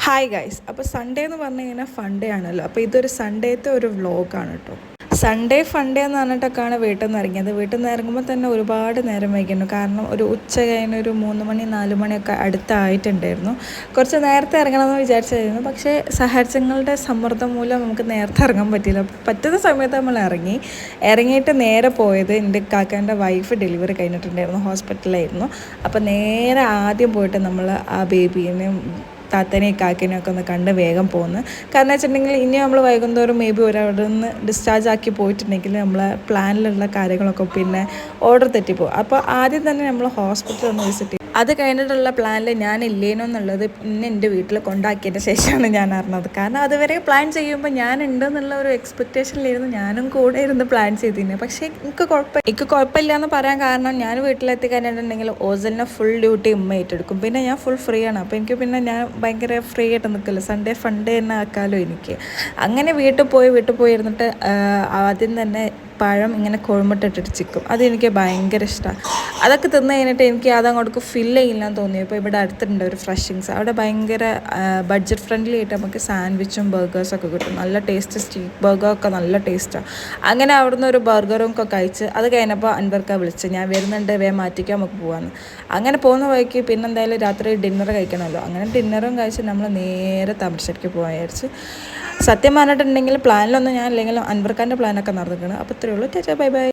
Hi guys. അപ്പോൾ Sunday എന്ന് പറഞ്ഞു കഴിഞ്ഞാൽ ഫണ്ടേ ആണല്ലോ. അപ്പോൾ ഇതൊരു സൺഡേത്തെ ഒരു വ്ളോഗാണ് കേട്ടോ. സൺഡേ ഫണ്ടേ എന്ന് പറഞ്ഞിട്ടൊക്കെയാണ് വീട്ടിൽ നിന്ന് ഇറങ്ങിയത്. വീട്ടിൽ നിന്ന് ഇറങ്ങുമ്പോൾ തന്നെ ഒരുപാട് നേരം വൈകുന്നു. കാരണം ഒരു ഉച്ച കഴിഞ്ഞ് ഒരു 3 മണി 4 മണിയൊക്കെ അടുത്തായിട്ടുണ്ടായിരുന്നു. കുറച്ച് നേരത്തെ ഇറങ്ങണമെന്ന് വിചാരിച്ചായിരുന്നു. പക്ഷേ സാഹചര്യങ്ങളുടെ സമ്മർദ്ദം മൂലം നമുക്ക് നേരത്തെ ഇറങ്ങാൻ പറ്റിയില്ല. പറ്റുന്ന സമയത്ത് നമ്മൾ ഇറങ്ങിയിട്ട് നേരെ പോയത് എൻ്റെ കാക്കാൻ്റെ വൈഫ് ഡെലിവറി കഴിഞ്ഞിട്ടുണ്ടായിരുന്നു, ഹോസ്പിറ്റലിലായിരുന്നു. അപ്പോൾ നേരെ ആദ്യം പോയിട്ട് നമ്മൾ ആ ബേബീനെയും താത്തനെയും കാക്കിനെയൊക്കെ ഒന്ന് കണ്ട് വേഗം പോകുന്നു. കാരണം വെച്ചിട്ടുണ്ടെങ്കിൽ ഇനി നമ്മൾ വൈകുന്നേരം മേ ബി ഒരാവിടെ നിന്ന് ഡിസ്ചാർജ് ആക്കി പോയിട്ടുണ്ടെങ്കിൽ നമ്മളെ പ്ലാനിലുള്ള കാര്യങ്ങളൊക്കെ പിന്നെ ഓർഡർ തെറ്റിപ്പോകും. അപ്പോൾ ആദ്യം തന്നെ നമ്മൾ ഹോസ്പിറ്റലിൽ ഒന്ന് വിസിറ്റ് ചെയ്യും. അത് കഴിഞ്ഞിട്ടുള്ള പ്ലാനിൽ ഞാൻ ഇല്ലേനോ എന്നുള്ളത് പിന്നെ എൻ്റെ വീട്ടിൽ കൊണ്ടാക്കിയതിന് ശേഷമാണ് ഞാൻ അറിഞ്ഞത്. കാരണം അതുവരെ പ്ലാൻ ചെയ്യുമ്പോൾ ഞാൻ ഉണ്ടെന്നുള്ള ഒരു എക്സ്പെക്റ്റേഷനിലായിരുന്നു ഞാനും കൂടെ ഇരുന്ന് പ്ലാൻ ചെയ്തിരുന്നത്. പക്ഷേ എനിക്ക് കുഴപ്പമില്ല എന്ന് പറയാൻ കാരണം ഞാൻ വീട്ടിലെത്തി കഴിഞ്ഞിട്ടുണ്ടെങ്കിൽ ഓസലിനെ ഫുൾ ഡ്യൂട്ടി ഉമ്മ ഏറ്റെടുക്കും. പിന്നെ ഞാൻ ഫുൾ ഫ്രീ ആണ്. അപ്പോൾ എനിക്ക് പിന്നെ ഞാൻ ഭയങ്കര ഫ്രീ ആയിട്ട് നിൽക്കില്ല. സൺഡേ ഫണ്ടേ തന്നെ ആക്കാമല്ലോ എനിക്ക്. അങ്ങനെ വീട്ടിൽ പോയി ഇരുന്നിട്ട് ആദ്യം തന്നെ പഴം ഇങ്ങനെ കൊഴുമിട്ടിട്ടിട്ട് ചിക്കും. അതെനിക്ക് ഭയങ്കര ഇഷ്ടമാണ്. അതൊക്കെ തിന്ന് കഴിഞ്ഞിട്ട് എനിക്ക് അതങ്ങോട്ട് ഫില്ല് ചെയ്യില്ലാന്ന് തോന്നി. ഇപ്പോൾ ഇവിടെ അടുത്തുണ്ട് ഒരു ഫ്രഷിങ്സ്. അവിടെ ഭയങ്കര ബഡ്ജറ്റ് ഫ്രണ്ട്ലി ആയിട്ട് നമുക്ക് സാൻഡ്വിച്ചും ബർഗേഴ്സൊക്കെ കിട്ടും. നല്ല ടേസ്റ്റ്, സ്ട്രീറ്റ് ബർഗറൊക്കെ നല്ല ടേസ്റ്റാണ്. അങ്ങനെ അവിടുന്ന് ഒരു ബർഗറും ഒക്കെ കഴിച്ച് അത് കഴിഞ്ഞപ്പോൾ അൻവർക്ക വിളിച്ച് ഞാൻ വരുന്നുണ്ട്, വേഗം മാറ്റിക്കാൻ നമുക്ക് പോകാമെന്ന്. അങ്ങനെ പോകുന്ന വഴിക്ക് പിന്നെ എന്തായാലും രാത്രി ഡിന്നർ കഴിക്കണമല്ലോ. അങ്ങനെ ഡിന്നറും കഴിച്ച് നമ്മൾ നേരെ താമരശ്ശേരിക്ക് പോകാൻ വിചാരിച്ച്. സത്യം പറഞ്ഞിട്ടുണ്ടെങ്കിൽ പ്ലാനിലൊന്നും ഞാൻ ഇല്ലെങ്കിലും അൻവർക്കാൻ്റെ പ്ലാനൊക്കെ നടന്നിരിക്കണം. അപ്പോൾ ഇത്രയേ ഉള്ളൂ. Bye bye.